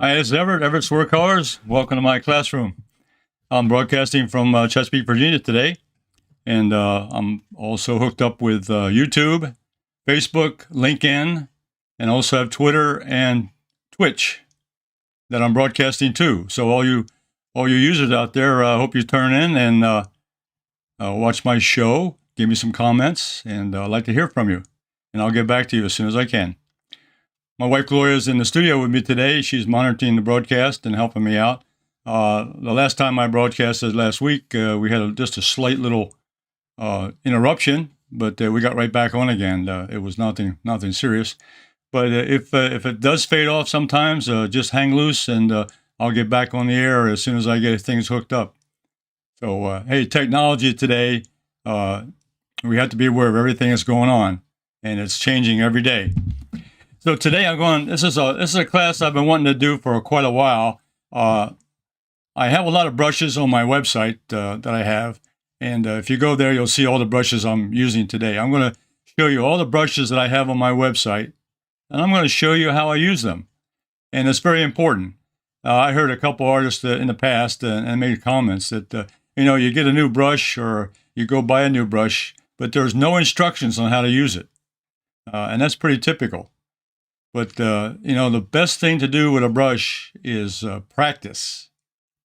Hi, this is Everett, Everett's Watercolors. Welcome to my classroom. I'm broadcasting from Chesapeake, Virginia today, and I'm also hooked up with YouTube, Facebook, LinkedIn, and also have Twitter and Twitch that I'm broadcasting to. So all you users out there, I hope you turn in and watch my show, give me some comments, and I'd like to hear from you, and I'll get back to you as soon as I can. My wife Gloria is in the studio with me today. She's monitoring the broadcast and helping me out. The last time I broadcasted last week, we had just a slight little interruption, but we got right back on again. It was nothing serious. But if it does fade off sometimes, just hang loose, and I'll get back on the air as soon as I get things hooked up. So, hey, technology today, we have to be aware of everything that's going on, and it's changing every day. So today I'm going. This is a class I've been wanting to do for quite a while. I have a lot of brushes on my website that I have, and if you go there, you'll see all the brushes I'm using today. I'm going to show you all the brushes that I have on my website, and I'm going to show you how I use them. And it's very important. I heard a couple artists in the past and made comments that you get a new brush or you go buy a new brush, but there's no instructions on how to use it, and that's pretty typical. But, the best thing to do with a brush is practice.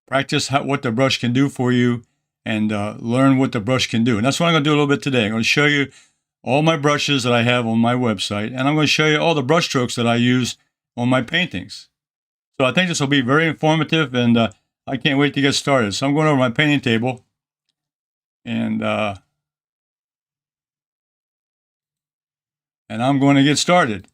Practice what the brush can do for you and learn what the brush can do. And that's what I'm going to do a little bit today. I'm going to show you all my brushes that I have on my website, and I'm going to show you all the brush strokes that I use on my paintings. So I think this will be very informative, and I can't wait to get started. So I'm going over my painting table, and I'm going to get started.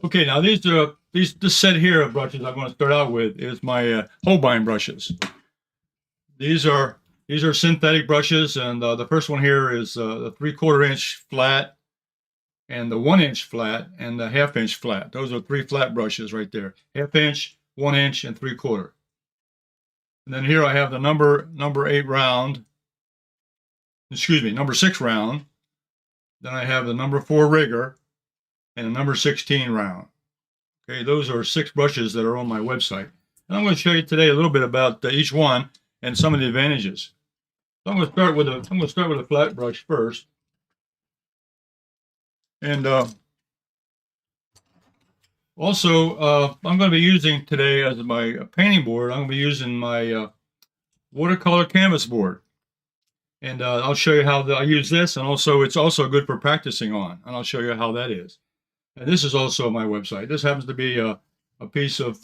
Okay, now this set here of brushes I'm going to start out with is my Holbein brushes. These are synthetic brushes, and the first one here is the 3/4 inch flat, and the 1 inch flat, and the 1/2 inch flat. Those are 3 flat brushes right there: 1/2 inch, 1 inch, and 3/4. And then here I have the number 8 round. Excuse me, number 6 round. Then I have the number 4 rigger and a number 16 round. Okay, those are 6 brushes that are on my website. And I'm going to show you today a little bit about each one and some of the advantages. So I'm going to start with a flat brush first. And also, I'm going to be using today as my painting board, I'm going to be using my Watercolor Canvas Board. And I'll show you how I use this, and also it's also good for practicing on, and I'll show you how that is. And this is also my website. This happens to be a piece of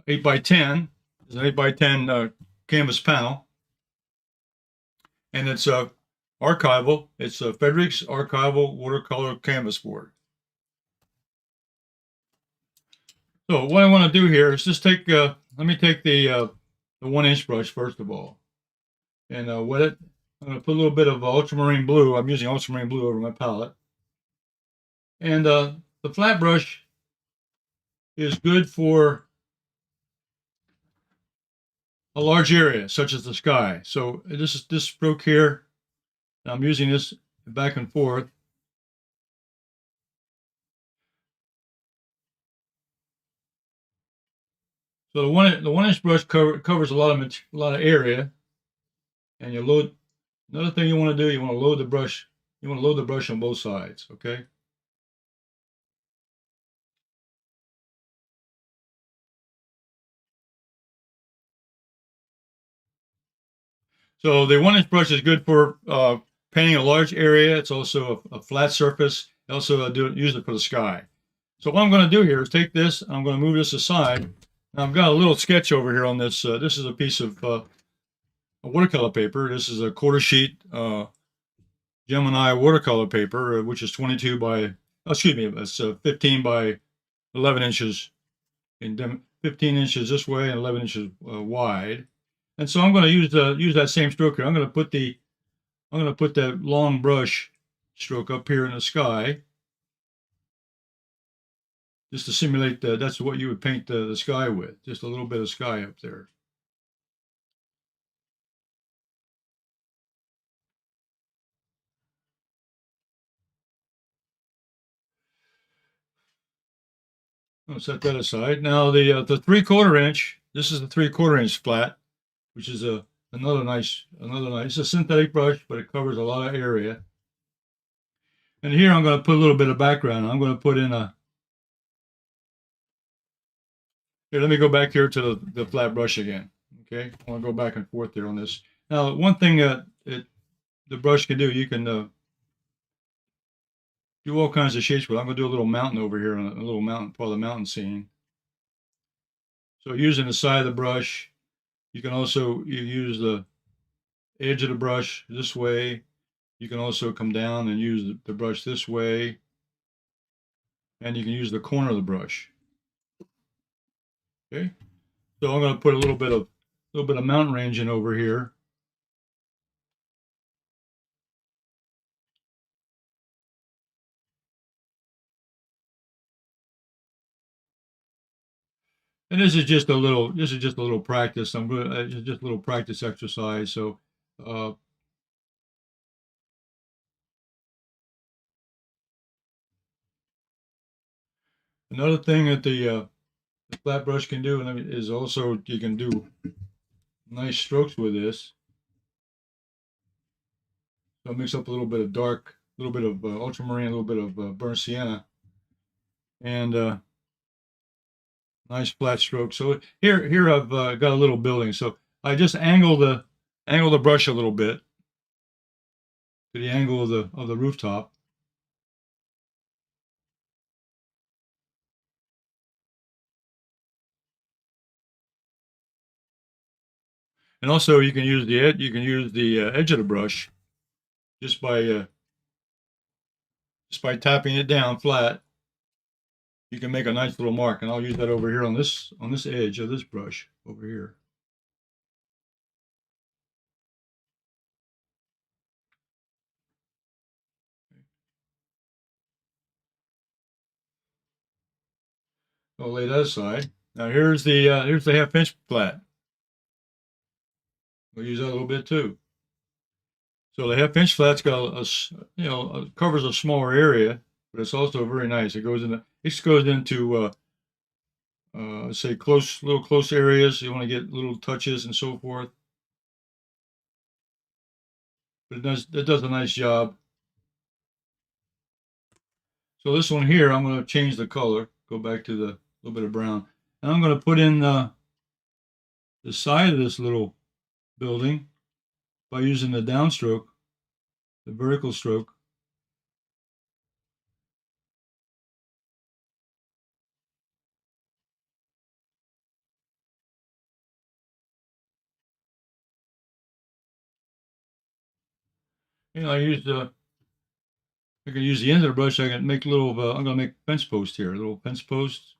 8x10. It's an 8x10 canvas panel, and it's archival. It's a Fredrick Archival Watercolor Canvas Board. So what I want to do here is just take. Let me take the 1 inch brush first of all, and wet it. I'm going to put a little bit of ultramarine blue. I'm using ultramarine blue over my palette. And the flat brush is good for a large area, such as the sky. So this is this stroke here. I'm using this back and forth. So the 1 inch brush covers a lot of area, and you load. Another thing you want to do, you want to load the brush. You want to load the brush on both sides. Okay. So the 1 inch brush is good for painting a large area. It's also a flat surface. Also use it for the sky. So what I'm going to do here is take this, and I'm going to move this aside. Now I've got a little sketch over here on this. This is a piece of watercolor paper. This is a 1/4 sheet Gemini watercolor paper, which is 22 by, excuse me, it's 15 by 11 inches, in 15 inches this way and 11 inches wide. And so I'm going to use that same stroke here. I'm going to put that long brush stroke up here in the sky. just to simulate that's what you would paint the sky with, just a little bit of sky up there. I'll set that aside. Now the 3/4 inch. This is the 3/4 inch flat, which is another nice. It's a synthetic brush, but it covers a lot of area. And here I'm going to put a little bit of background. I'm going to put in a. Here, let me go back here to the flat brush again. Okay, I want to go back and forth there on this. Now, one thing that the brush can do, you can do all kinds of shapes with. I'm going to do a little mountain over here, on a little mountain, part of the mountain scene. So using the side of the brush, you can also use the edge of the brush this way. You can also come down and use the brush this way, and you can use the corner of the brush. Okay, so I'm going to put a little bit of mountain range in over here. And this is just a little practice. I'm going just a little practice exercise. So another thing that the flat brush can do is also you can do nice strokes with this. So mix up a little bit of dark, a little bit of ultramarine, a little bit of burnt sienna, and nice flat stroke. So here I've got a little building. So I just angle the brush a little bit to the angle of the rooftop. And also you can use the edge of the brush just by tapping it down flat. You can make a nice little mark, and I'll use that over here on this edge of this brush over here. I'll lay that aside. Now here's the 1/2 inch flat. We'll use that a little bit too. So the 1/2 inch flat's got covers a smaller area, but it's also very nice. It goes into say little close areas. You want to get little touches and so forth. But it does a nice job. So this one here, I'm going to change the color. Go back to the little bit of brown, and I'm going to put in the side of this little building by using the downstroke, the vertical stroke. I can use the end of the brush. I can make little. I'm going to make fence posts here, little fence posts.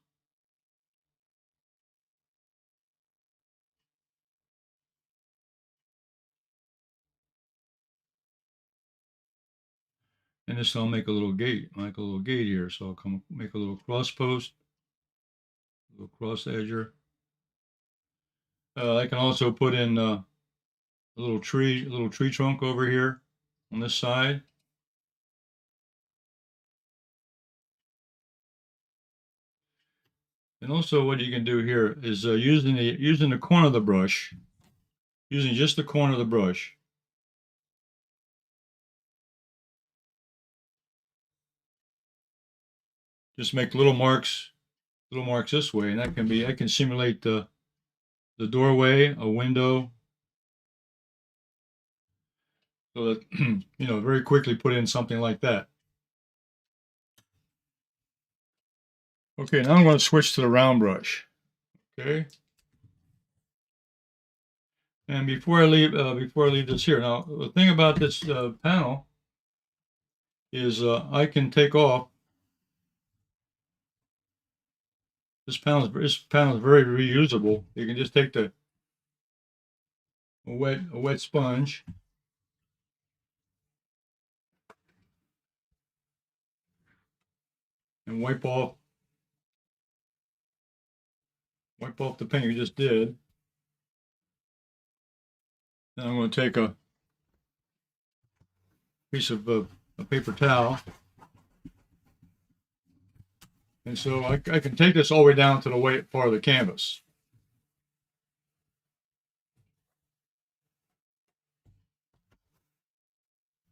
And this I'll make a little gate, here. So I'll come make a little cross post, a little cross edger. I can also put in a little tree trunk over here on this side. And also what you can do here is using the corner of the brush, using just the corner of the brush. Just make little marks this way, and I can simulate the doorway, a window, so that very quickly put in something like that. Okay, now I'm going to switch to the round brush. Okay. And before I leave this here, now the thing about this panel is I can take off. This panel is very reusable. You can just take a wet sponge and wipe off wipe off the paint you just did. Then I'm going to take a piece of a paper towel. And so I can take this all the way down to the white part of the canvas.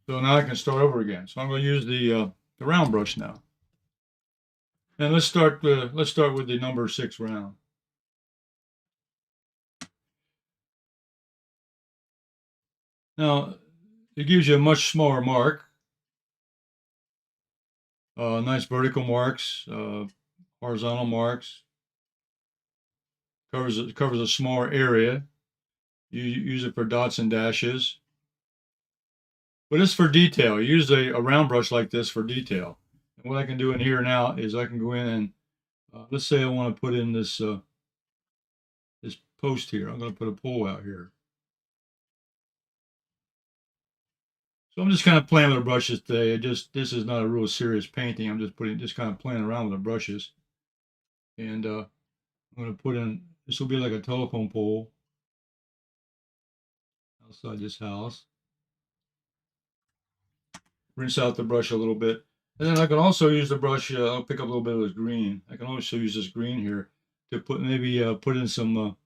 So now I can start over again. So I'm going to use the round brush now. And let's start with the number 6 round. Now it gives you a much smaller mark. Nice vertical marks, horizontal marks. Covers a smaller area. You use it for dots and dashes. But it's for detail. You use a round brush like this for detail. And what I can do in here now is I can go in and let's say I want to put in this this post here. I'm going to put a pole out here. So I'm just kind of playing with the brushes today. This is not a real serious painting. I'm just kind of playing around with the brushes. And I'm going to put in, this will be like a telephone pole outside this house. Rinse out the brush a little bit. And then I can also use the brush, I'll pick up a little bit of this green. I can also use this green here to put put in some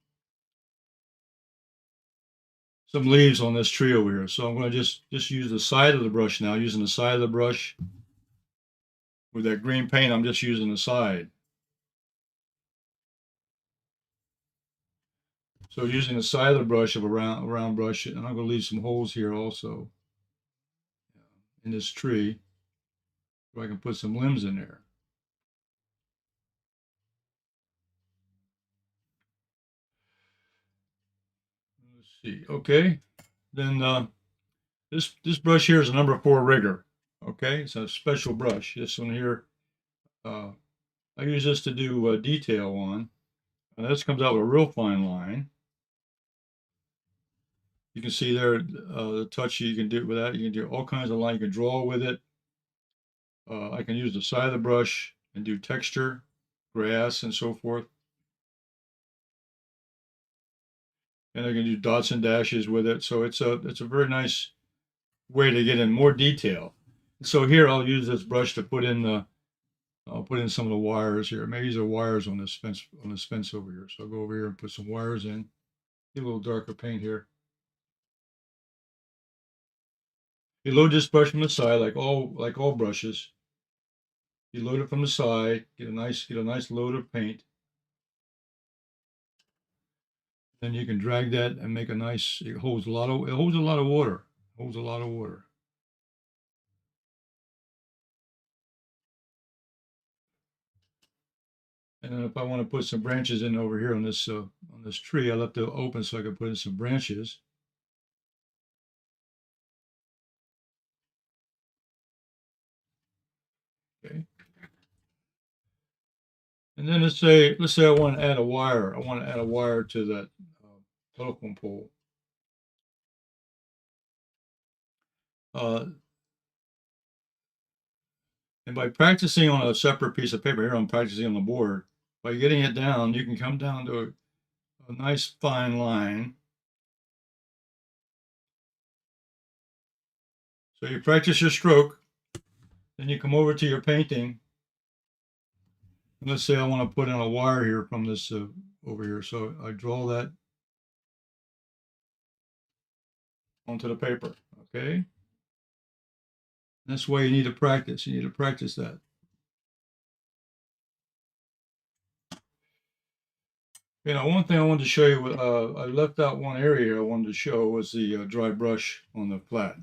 leaves on this tree over here. So I'm going to just use the side of the brush now, using the side of the brush. With that green paint, I'm just using the side. So using the side of the brush of a round brush, and I'm going to leave some holes here also in this tree, so I can put some limbs in there. Let's see. Okay, then this brush here is a number 4 rigger. Okay, it's a special brush. This one here, I use this to do detail on. And this comes out with a real fine line. You can see there the touch you can do with that. You can do all kinds of line. You can draw with it. I can use the side of the brush and do texture, grass, and so forth. And I can do dots and dashes with it. So it's a very nice way to get in more detail. So here I'll use this brush to put in I'll put in some of the wires here. Maybe these are wires on this fence over here. So I'll go over here and put some wires in. Get a little darker paint here. You load this brush from the side like all brushes. You load it from the side, get a nice load of paint. Then you can drag that and make a nice, it holds a lot of water. Holds a lot of water. And then if I want to put some branches in over here on this tree, I left it open so I could put in some branches. Okay. And then let's say I want to add a wire. I want to add a wire to that telephone pole. And by practicing on a separate piece of paper, here I'm practicing on the board, by getting it down, you can come down to a nice fine line. So you practice your stroke, then you come over to your painting. And let's say I want to put in a wire here from this over here. So I draw that onto the paper, okay? That's why you need to practice. You need to practice that. You know, one thing I wanted to show you, I left out one area here I wanted to show was the dry brush on the flat.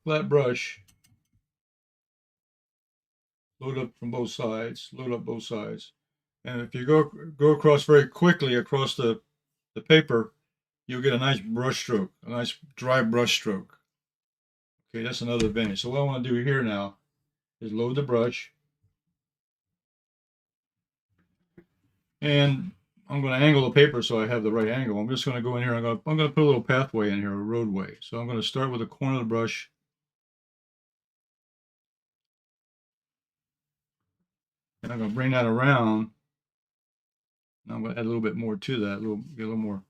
Flat brush, load up from both sides, load up both sides. And if you go across very quickly across the paper, you'll get a nice brush stroke, a nice dry brush stroke. Okay, that's another advantage. So what I want to do here now is load the brush. And I'm going to angle the paper so I have the right angle. I'm just going to go in here. I'm going to put a little pathway in here, a roadway. So I'm going to start with the corner of the brush. And I'm going to bring that around Now I'm going to add a little bit more to that, get a little more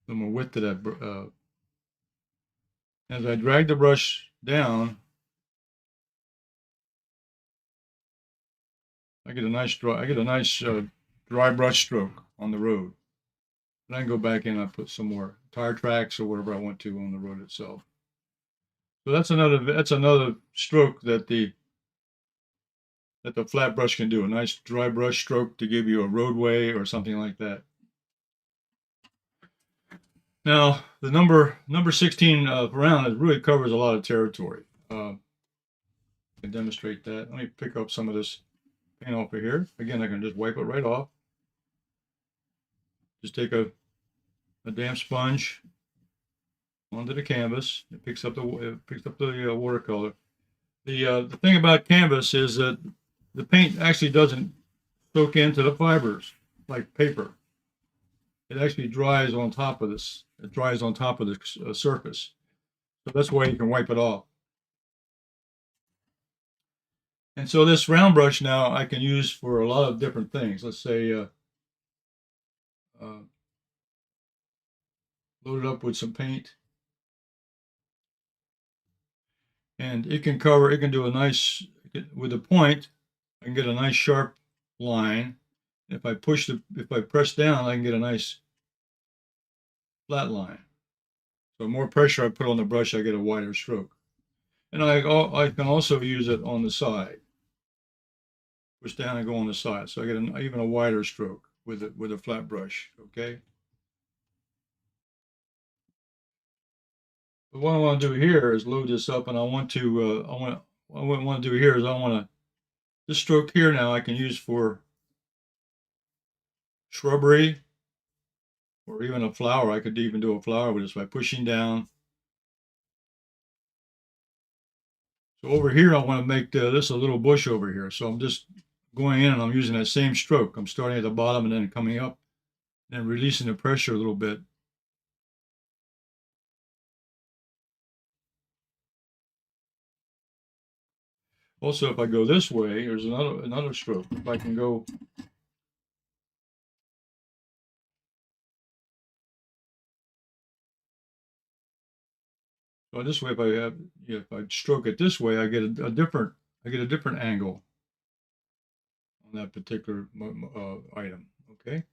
width to that. As I drag the brush down, I get a nice dry brush stroke on the road. Then I can go back in and I put some more tire tracks or whatever I want to on the road itself. So that's another stroke that the flat brush can do. A nice dry brush stroke to give you a roadway or something like that. Now the number 16 round, it really covers a lot of territory. I can demonstrate that. Let me pick up some of this paint off of here. Again, I can just wipe it right off. Just take a damp sponge onto the canvas. It picks up the watercolor. The thing about canvas is that the paint actually doesn't soak into the fibers like paper. It actually dries on top of this. It dries on top of the surface. So that's why you can wipe it off. And so this round brush now I can use for a lot of different things. Let's say load it up with some paint. And it can do a nice, with a point, I can get a nice sharp line. If I press down, I can get a nice flat line. So the more pressure I put on the brush, I get a wider stroke. And I can also use it on the side. Push down and go on the side. So I get even a wider stroke with a flat brush, okay? But what I want to do here is load this up, and what I want to do here is this stroke here now I can use for shrubbery or even a flower. I could even do a flower with this by pushing down. So over here I want to make this a little bush over here. So I'm just going in and I'm using that same stroke. I'm starting at the bottom and then coming up and releasing the pressure a little bit. Also, if I go this way, there's another stroke. If I can go this way, if I stroke it this way, I get a different angle on that particular item. Okay.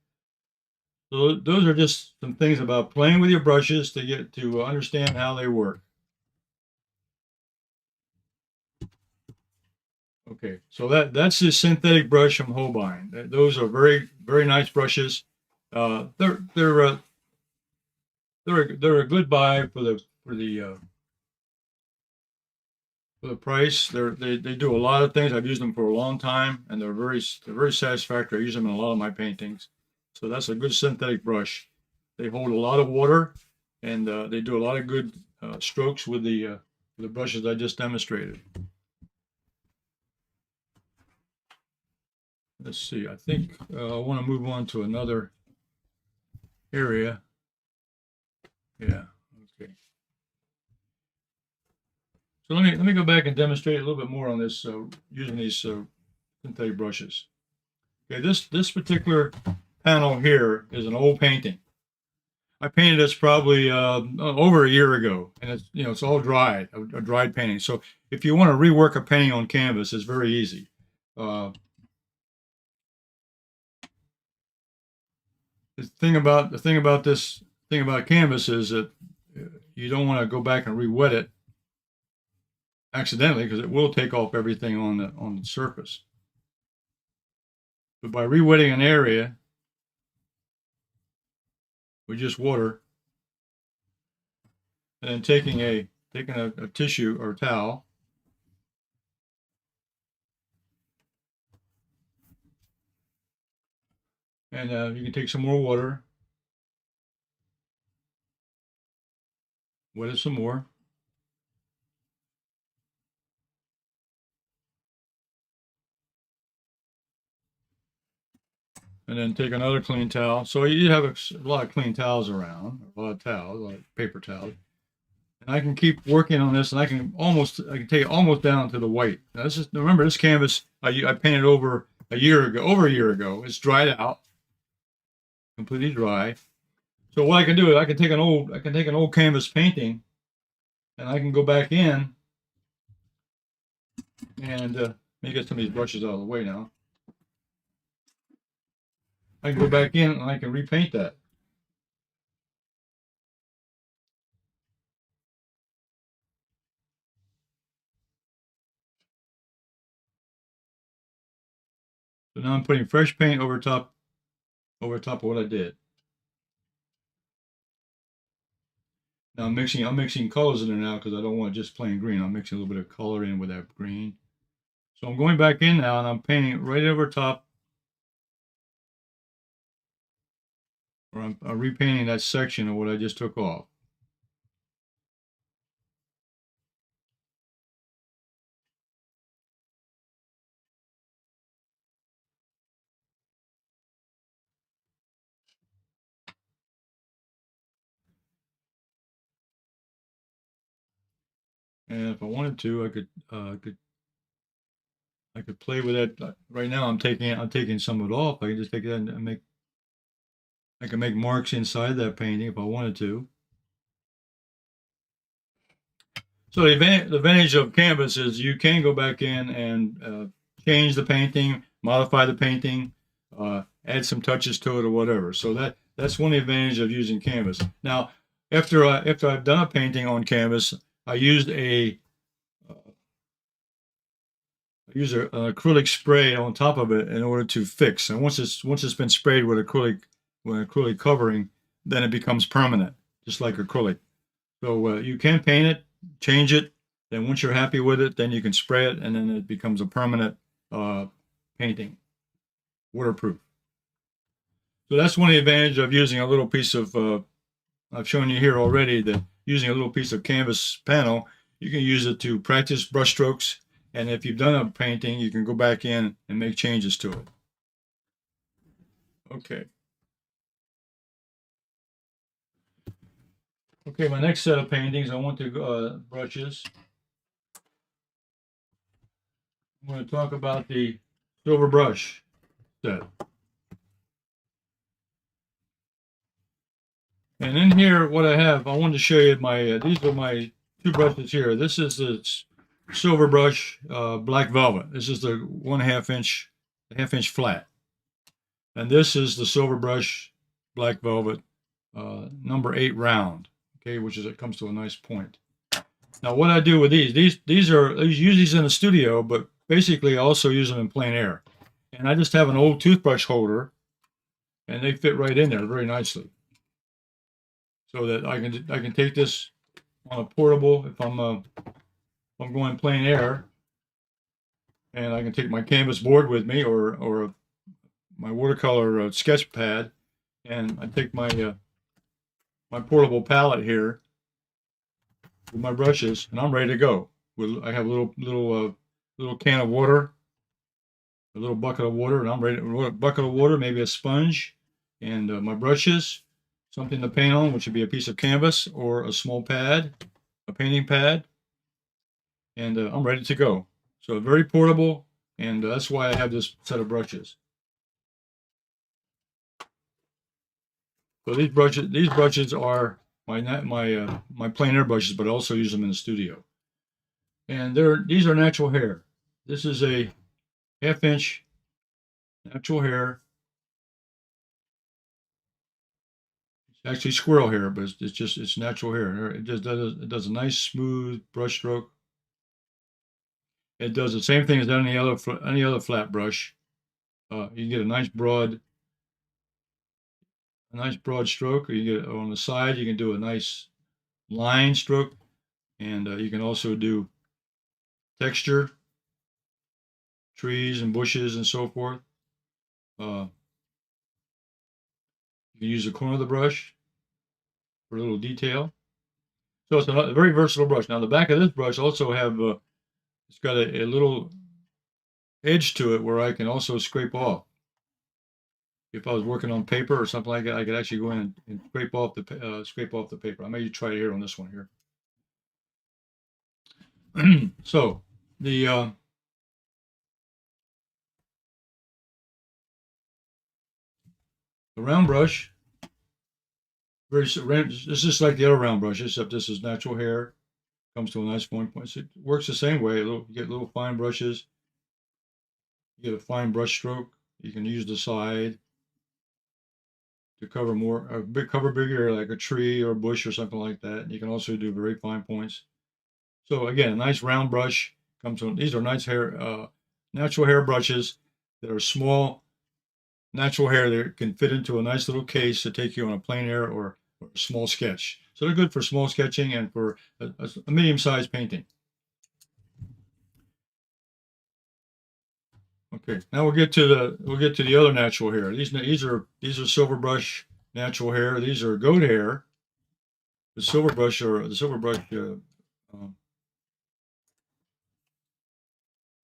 So those are just some things about playing with your brushes to get to understand how they work. Okay, so that's the synthetic brush from Holbein. Those are very, very nice brushes. They're a good buy for the price. They do a lot of things. I've used them for a long time, and they're very satisfactory. I use them in a lot of my paintings. So that's a good synthetic brush. They hold a lot of water, and they do a lot of good strokes with the brushes I just demonstrated. Let's see. I think I want to move on to another area. Yeah. Okay. So let me go back and demonstrate a little bit more on this using these synthetic brushes. Okay. This particular panel here is an old painting. I painted this probably over a year ago, and it's all dried, a dried painting. So if you want to rework a painting on canvas, it's very easy. The thing about canvas is that you don't want to go back and re-wet it accidentally, because it will take off everything on the surface. But by re-wetting an area with just water, and then taking a tissue or towel, and you can take some more water, wet it some more, and then take another clean towel. So you have a lot of clean towels around, a lot of paper towels. And I can keep working on this, and I can take it almost down to the white. Now remember, this canvas I painted over a year ago, over a year ago. It's dried out, completely dry. So what I can do is I can take an old canvas painting, and I can go back in and let me get some of these brushes out of the way now. I can go back in and I can repaint that. So now I'm putting fresh paint over top of what I did. Now I'm mixing colors in there now because I don't want just plain green. I'm mixing a little bit of color in with that green. So I'm going back in now and I'm painting right over top, or I'm repainting that section of what I just took off. And if I wanted to, I could play with that. Right now, I'm taking some of it off. I can just take it and I can make marks inside that painting if I wanted to. So the advantage of canvas is you can go back in and change the painting, modify the painting, add some touches to it or whatever. So that's one advantage of using canvas. Now, after I've done a painting on canvas, I used an acrylic spray on top of it in order to fix. And once it's been sprayed with acrylic covering, then it becomes permanent, just like acrylic. So you can paint it, change it. Then once you're happy with it, then you can spray it, and then it becomes a permanent painting, waterproof. So that's one of the advantages of using a little piece of. I've shown you here already that using a little piece of canvas panel, you can use it to practice brush strokes. And if you've done a painting, you can go back in and make changes to it. Okay. Okay, my next set of paintings, I want to brushes. I'm going to talk about the silver brush set. And in here, what I have, I wanted to show you these are my two brushes here. This is the silver brush black velvet. This is the 1/2 inch flat. And this is the silver brush black velvet number 8 round. Okay, it comes to a nice point. Now, what I do with these use these in the studio, but basically I also use them in plein air. And I just have an old toothbrush holder, and they fit right in there very nicely. So that I can take this on a portable if I'm going plein air, and I can take my canvas board with me or my watercolor sketch pad, and I take my my portable palette here with my brushes, and I'm ready to go. I have a little can of water, a little bucket of water, and I'm ready. A bucket of water, maybe a sponge, and my brushes, something to paint on, which would be a piece of canvas or a small pad, a painting pad, and I'm ready to go. So very portable, and that's why I have this set of brushes. So these brushes are my plein air brushes, but I also use them in the studio. And these are natural hair. This is a 1/2 inch natural hair. It's actually squirrel hair, but it's natural hair. It does a nice smooth brush stroke. It does the same thing as any other flat brush. You can get a nice broad stroke, or you get on the side. You can do a nice line stroke, and you can also do texture, trees and bushes and so forth. You can use the corner of the brush for a little detail. So it's a very versatile brush. Now the back of this brush also have it's got a little edge to it where I can also scrape off. If I was working on paper or something like that, I could actually go in and scrape off the paper. I may try it here on this one here. So the The round brush, it's just like the other round brush, except this is natural hair. Comes to a nice point. It works the same way. You get little fine brushes. You get a fine brush stroke. You can use the side to cover more, cover bigger, like a tree or a bush or something like that. And you can also do very fine points. So again, a nice round brush comes to. These are nice hair, natural hair brushes that are small, natural hair that can fit into a nice little case to take you on a plein air or a small sketch. So they're good for small sketching and for a medium-sized painting. Okay, now we'll get to the other natural hair. These are silver brush natural hair. These are goat hair. The silver brush um,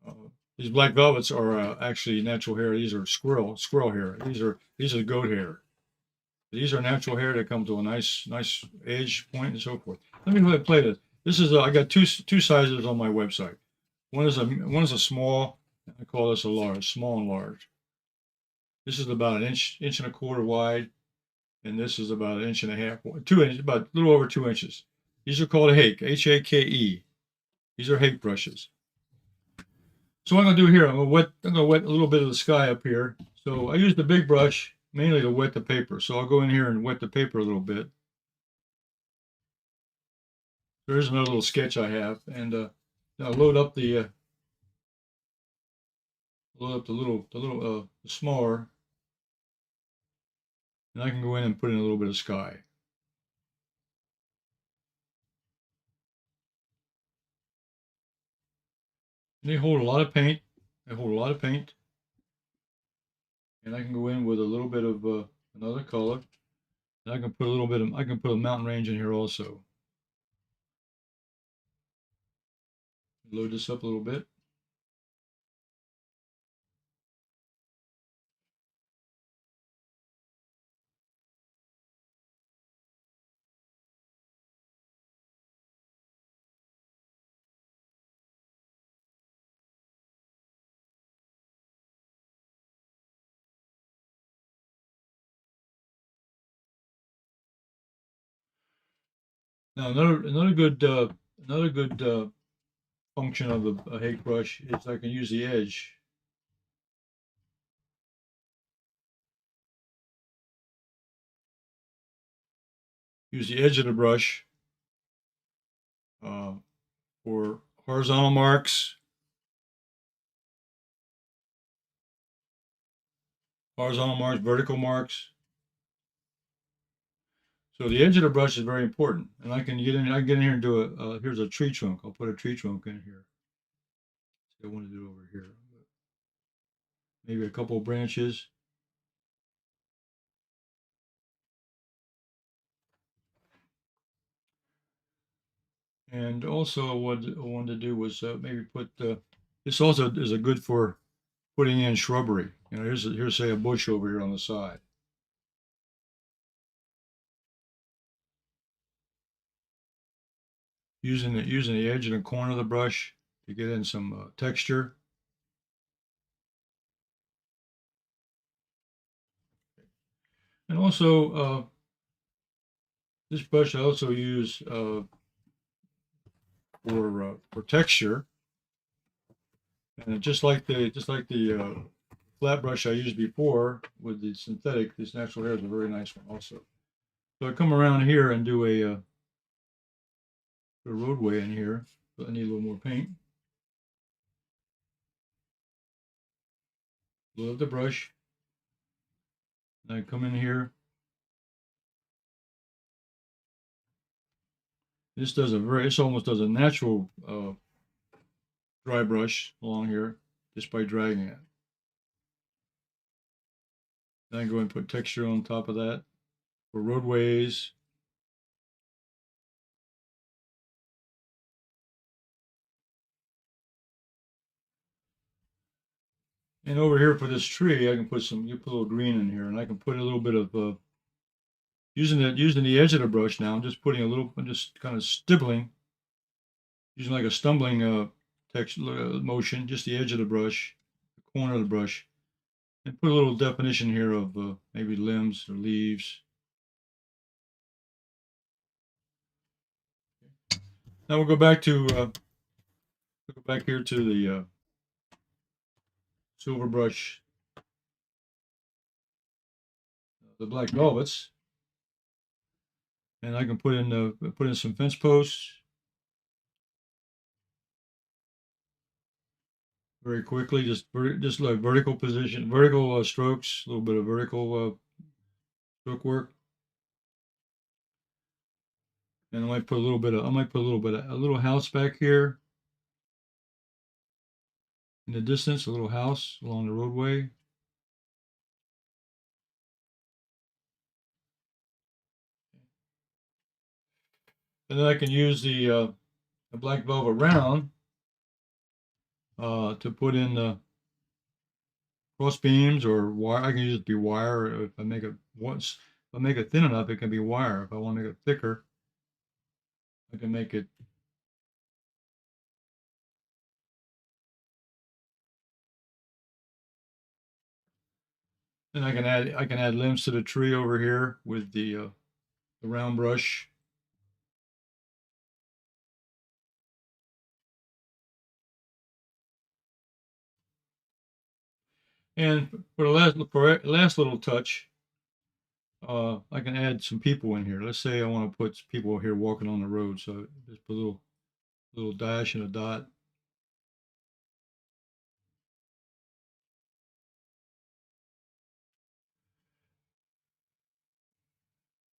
uh, these black velvets are actually natural hair. These are squirrel hair. These are goat hair. These are natural hair that come to a nice edge point and so forth. Let me go ahead and play this. This is I got two sizes on my website. One is a small. I call this a large, small and large. This is about an inch and a quarter wide, and this is about an inch and a half, 2 inches, about a little over 2 inches. These are called Hake, Hake. These are Hake brushes. So what I'm going to do here, I'm going to wet a little bit of the sky up here. So I use the big brush mainly to wet the paper. So I'll go in here and wet the paper a little bit. There's another little sketch I have, and now load up the the smaller, and I can go in and put in a little bit of sky. And they hold a lot of paint. They hold a lot of paint, and I can go in with a little bit of another color. And I can put a little bit of a mountain range in here also. Load this up a little bit. Now another good function of a Hake brush is I can use the edge. Use the edge of the brush for horizontal marks, vertical marks. So the edge of the brush is very important, and I can get in here and do here's a tree trunk. I'll put a tree trunk in here. See, I want to do it over here. Maybe a couple of branches. And also what I wanted to do was maybe put, this also is a good for putting in shrubbery. You know, here's say a bush over here on the side. Using the edge and the corner of the brush to get in some texture. And also this brush I also use for texture. And just like the flat brush I used before with the synthetic, this natural hair is a very nice one also. So I come around here and do a roadway in here, but I need a little more paint. Load up the brush. And I come in here. This almost does a natural dry brush along here just by dragging it. Then I go and put texture on top of that for roadways. And over here for this tree, I can put a little green in here, and I can put a little bit of using the edge of the brush now. I'm just kind of stippling, using like a stumbling motion, just the edge of the brush, the corner of the brush, And put a little definition here of maybe limbs or leaves. Now we'll go back here to the silver brush, the black velvets, and I can put in some fence posts very quickly. Just like vertical position, vertical strokes, a little bit of vertical stroke work. And I might put a little house back here in the distance, a little house along the roadway. And then I can use the black velvet round to put in the cross beams or wire. I can use it to be wire. If I make it thin enough, it can be wire. If I want to make it thicker, I can make it. And I can add limbs to the tree over here with the round brush. And for the last little touch, I can add some people in here. Let's say I want to put people here walking on the road, so just put a little dash and a dot.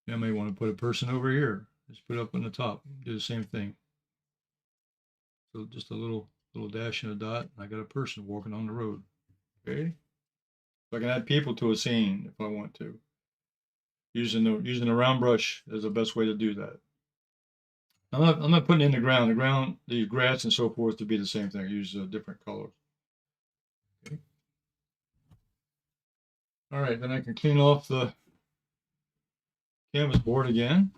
I may want to put a person over here. Just put it up on the top. Do the same thing. So just a little dash and a dot. I got a person walking on the road. Okay. So I can add people to a scene if I want to. Using the round brush is the best way to do that. I'm not putting in the ground, the grass and so forth to be the same thing. I use different colors. Okay. All right, then I can clean off the canvas board again.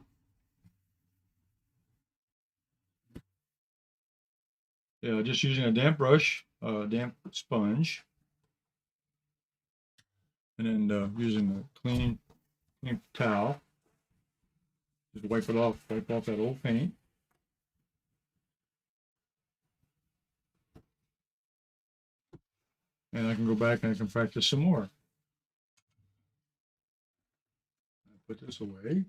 Yeah, just using a damp brush, damp sponge, and then using a clean towel. Just wipe off that old paint. And I can go back and I can practice some more. Put this away.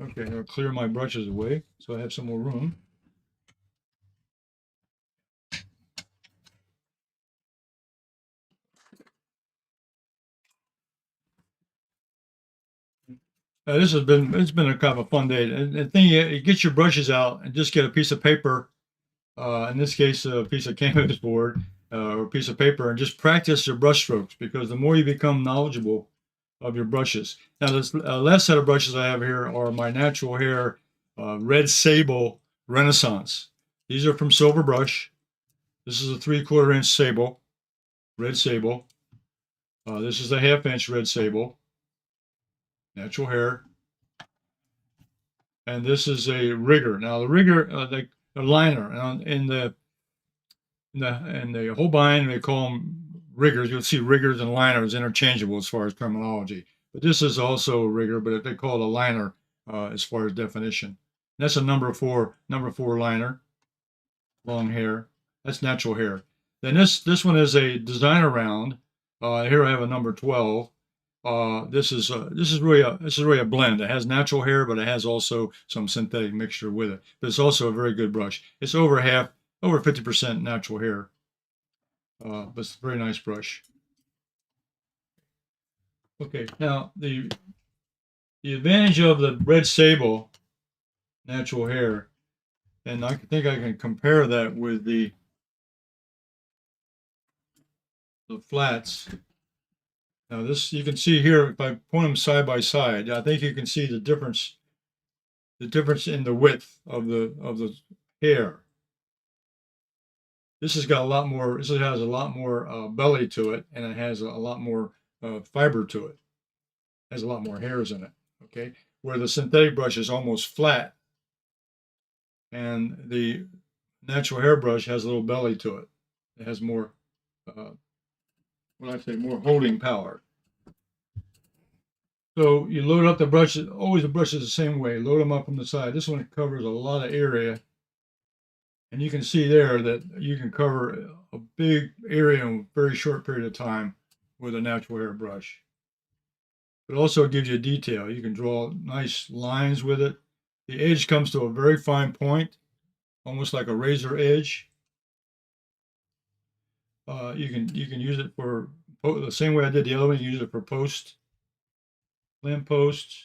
Okay, I'll clear my brushes away so I have some more room. It's been a kind of a fun day. And the thing, you get your brushes out and just get a piece of paper, in this case, a piece of canvas board or a piece of paper, and just practice your brush strokes, because the more you become knowledgeable of your brushes. Now, this last set of brushes I have here are my natural hair red Sable Renaissance. These are from Silver Brush. This is a 3/4 inch Sable, red Sable. This is a 1/2 inch red Sable, natural hair. And this is a rigger. Now the rigger, the liner, in the Holbein, they call them riggers. You'll see riggers and liners interchangeable as far as terminology. But this is also a rigger, but they call it a liner as far as definition. And that's a number four liner, long hair. That's natural hair. Then this one is a designer round. Here I have a number 12. This is really a blend. It has natural hair, but it has also some synthetic mixture with it. But it's also a very good brush. It's over 50% natural hair. But it's a very nice brush. Okay, now the advantage of the red Sable natural hair, and I think I can compare that with the flats. Now this, you can see here, if I point them side by side, I think you can see the difference in the width of the hair. This has got a lot more, this has a lot more belly to it, and it has a lot more fiber to it. It has a lot more hairs in it, okay? Where the synthetic brush is almost flat, and the natural hair brush has a little belly to it. It has more, what I say, more holding power. So you load up the brushes, always the brushes the same way, load them up from the side. This one covers a lot of area. And you can see there that you can cover a big area in a very short period of time with a natural hair brush. It also gives you detail. You can draw nice lines with it. The edge comes to a very fine point, almost like a razor edge. You can use it for the same way I did the other one. You use it for posts, lamp posts,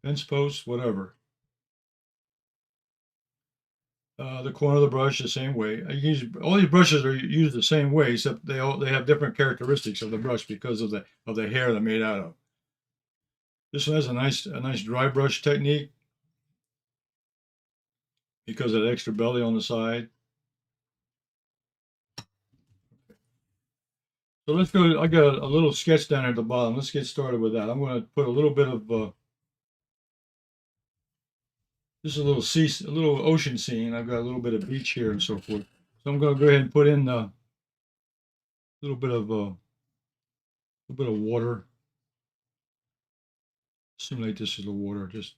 fence posts, whatever. The corner of the brush the same way. All these brushes are used the same way, except they have different characteristics of the brush because of the hair they're made out of. This one has a nice dry brush technique because of the extra belly on the side. So let's go. I got a little sketch down at the bottom. Let's get started with that. I'm going to put a little bit of this is a little ocean scene. I've got a little bit of beach here and so forth. So I'm going to go ahead and put in a little bit of water. Simulate this as the water. Just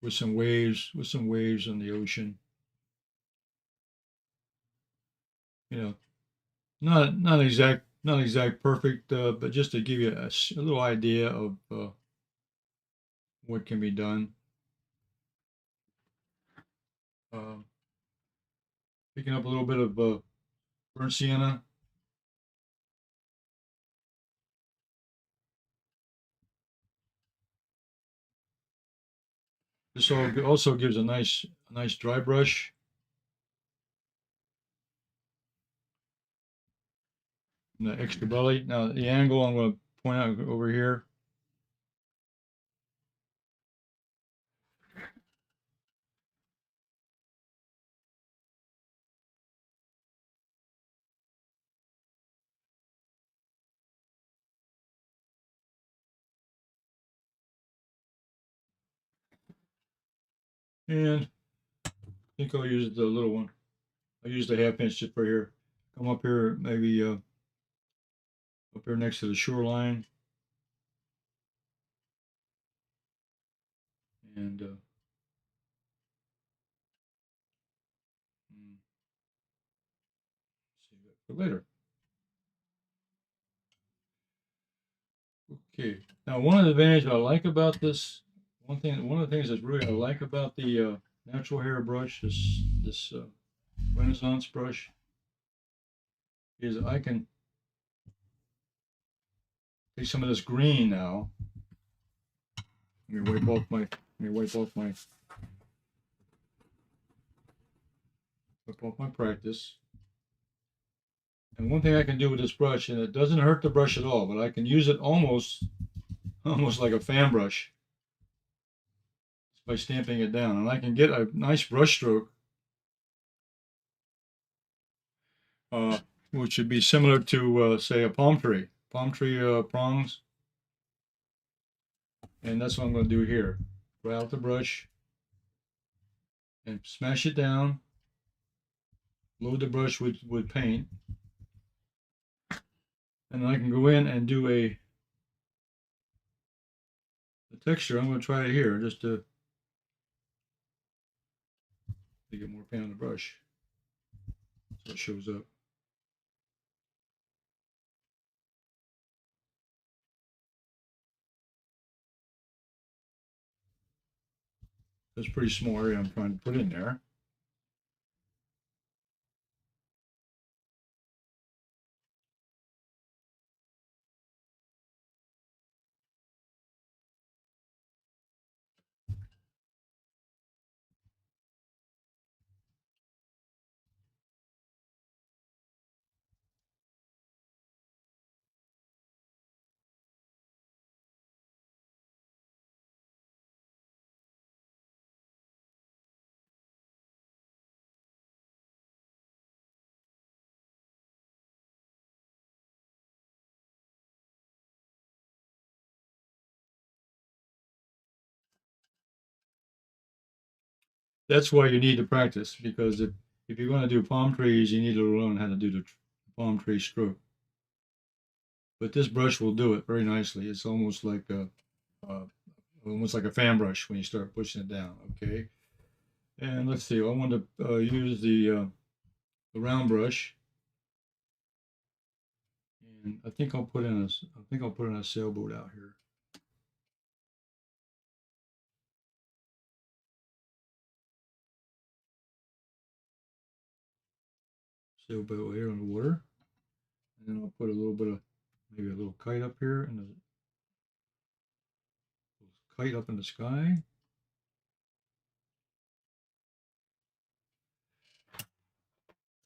with some waves in the ocean. You know, not exact perfect, but just to give you a little idea of what can be done. Picking up a little bit of burnt sienna. This also gives a nice dry brush. And the extra belly. Now the angle I'm going to point out over here. And I think I'll use the little one. I use the 1/2 inch just for here. Come up here, maybe up here next to the shoreline. And save it for later. Okay. Now, one of the advantages I like about this, one of the things that's really I like about the natural hair brush, this Renaissance brush, is I can take some of this green now. Let me wipe off my practice. And one thing I can do with this brush, and it doesn't hurt the brush at all, but I can use it almost like a fan brush by stamping it down. And I can get a nice brush stroke, which would be similar to, say, a palm tree prongs. And that's what I'm going to do here. Go out the brush and smash it down. Load the brush with paint. And I can go in and do the texture. I'm going to try it here just to get more paint on the brush so it shows up. That's a pretty small area I'm trying to put in there. That's why you need to practice, because if you're going to do palm trees, you need to learn how to do the palm tree stroke. But this brush will do it very nicely. It's almost like a fan brush when you start pushing it down. Okay, and let's see. I want to use the round brush, and I think I'll put in a sailboat out here. Sailboat here on the water, and then I'll put a little bit of maybe a little kite up here, and a kite up in the sky.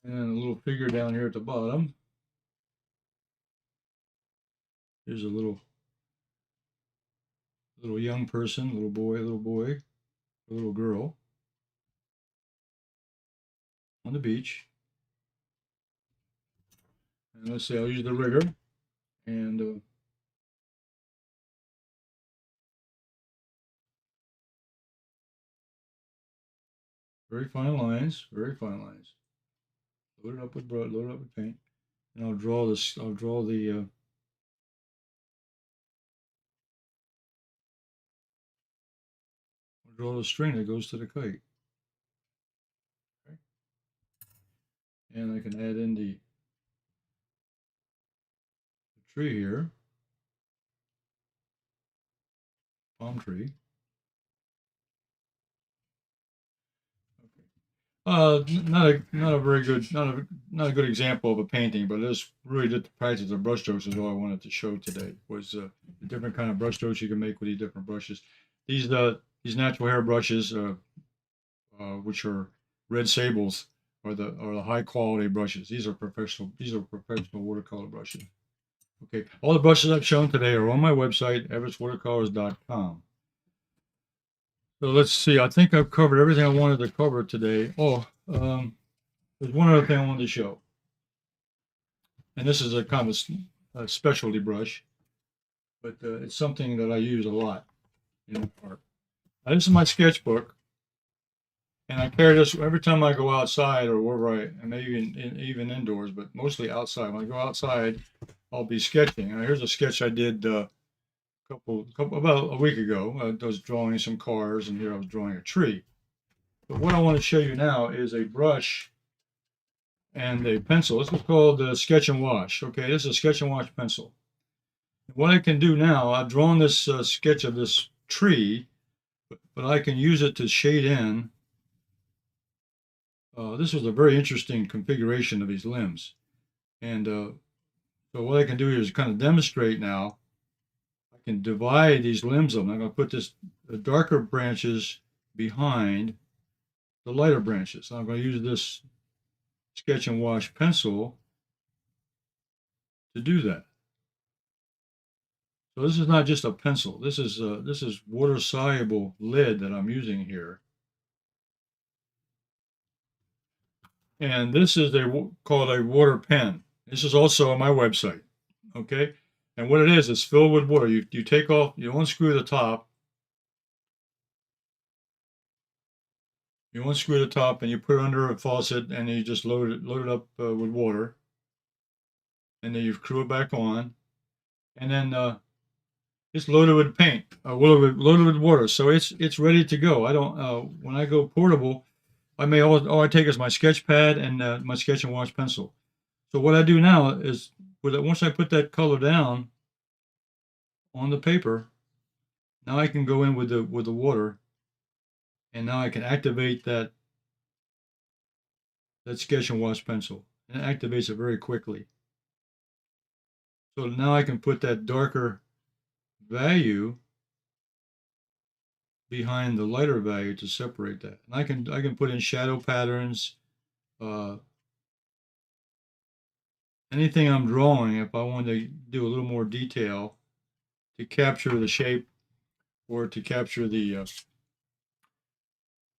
And a little figure down here at the bottom. Here's a little young person, little boy, a little girl on the beach. And let's see, I'll use the rigger and very fine lines, very fine lines. Load it up with paint, and I'll draw this. I'll draw the string that goes to the kite. Okay. And I can add in the tree here, palm tree. Not a very good, not a good example of a painting, but it's really just the practice of brush strokes is all I wanted to show today. Was the different kind of brush strokes you can make with these different brushes. These natural hair brushes, which are red sables, are the high quality brushes. These are professional watercolor brushes. Okay, all the brushes I've shown today are on my website, everettswatercolors.com. So let's see. I think I've covered everything I wanted to cover today. Oh, there's one other thing I wanted to show, and this is a kind of a specialty brush, but it's something that I use a lot in art. Now, this is my sketchbook, and I carry this every time I go outside or wherever and maybe even indoors, but mostly outside. When I go outside, I'll be sketching. And here's a sketch I did about a week ago. I was drawing some cars, and here I was drawing a tree. But what I want to show you now is a brush and a pencil. This is called the Sketch and Wash. Okay, this is a Sketch and Wash pencil. What I can do now, I've drawn this sketch of this tree, but I can use it to shade in. This was a very interesting configuration of these limbs. And so what I can do here is kind of demonstrate now. I can divide these limbs up. I'm going to put the darker branches behind the lighter branches. So I'm going to use this Sketch and Wash pencil to do that. So this is not just a pencil. This is water soluble lead that I'm using here. And this is called a water pen. This is also on my website. Okay. And what it is, it's filled with water. You take off, you unscrew the top. You unscrew the top and you put it under a faucet and you just load it up with water. And then you screw it back on. And then it's loaded with paint, loaded with water. So it's ready to go. I don't, when I go portable, all I take is my sketch pad and my Sketch and Wash pencil. So what I do now is, once I put that color down on the paper, now I can go in with the water, and now I can activate that Sketch and Wash pencil, and it activates it very quickly. So now I can put that darker value behind the lighter value to separate that. And I can put in shadow patterns, anything I'm drawing if I want to do a little more detail to capture the shape or to capture the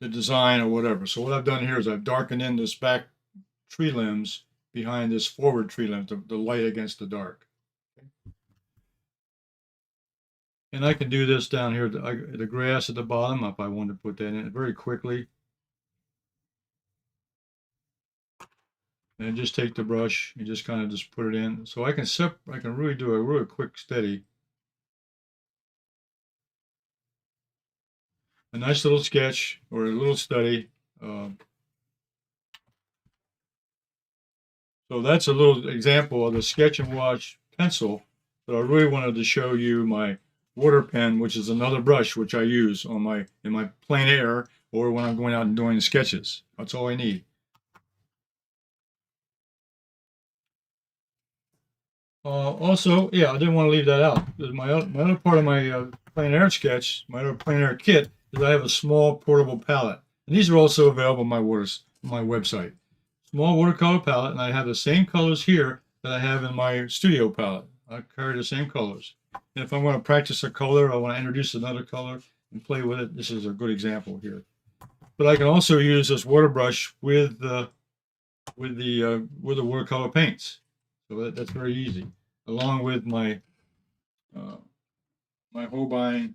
design or whatever. So what I've done here is I've darkened in this back tree limbs behind this forward tree limb, the light against the dark. Okay. And I can do this down here, the grass at the bottom, if I want to put that in very quickly. And then just take the brush and just kind of just put it in. So I can really do a really quick, steady. A nice little sketch or a little study. So that's a little example of the Sketch and Wash pencil, but I really wanted to show you my water pen, which is another brush which I use on in my Plein Air or when I'm going out and doing sketches. That's all I need. Also, yeah, I didn't want to leave that out. My other part of my Plein Air sketch, my other Plein Air kit, is I have a small portable palette, and these are also available on my website. Small watercolor palette, and I have the same colors here that I have in my studio palette. I carry the same colors. And if I want to practice a color, I want to introduce another color and play with it, this is a good example here. But I can also use this water brush with the watercolor paints. So that's very easy, along with my my Holbein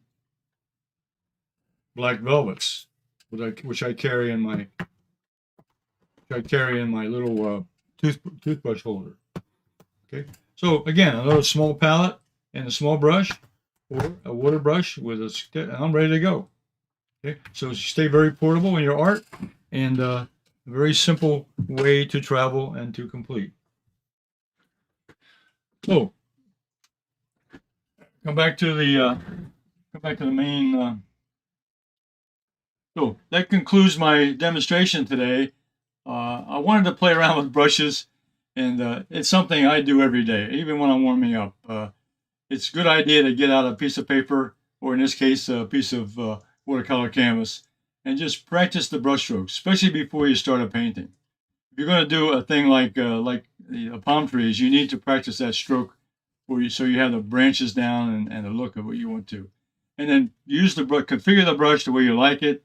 black velvets, which I carry in my little toothbrush holder. Okay, so again, another small palette and a small brush, or a water brush with and I'm ready to go. Okay, so stay very portable in your art, and a very simple way to travel and to complete. So come back to the main. So that concludes my demonstration today. I wanted to play around with brushes, and it's something I do every day, even when I'm warming up. It's a good idea to get out a piece of paper, or in this case, a piece of watercolor canvas, and just practice the brush strokes, especially before you start a painting. If you're going to do a thing like the palm trees, you need to practice that stroke so you have the branches down and the look of what you want to. And then use the brush, configure the brush the way you like it.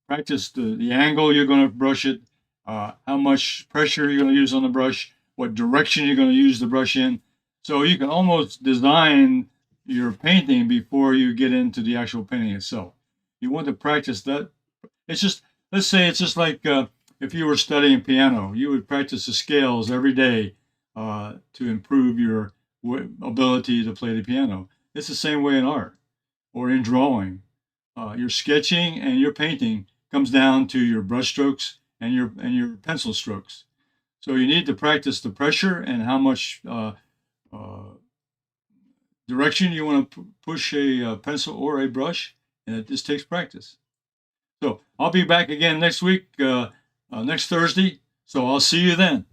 Practice the angle you're going to brush it, how much pressure you're going to use on the brush, what direction you're going to use the brush in. So you can almost design your painting before you get into the actual painting itself. You want to practice that. It's just, let's say it's just like if you were studying piano, you would practice the scales every day to improve your ability to play the piano. It's the same way in art or in drawing. Your sketching and your painting comes down to your brush strokes and your pencil strokes. So you need to practice the pressure and how much direction you want to push a pencil or a brush, and it just takes practice. So I'll be back again next week, next Thursday. So I'll see you then.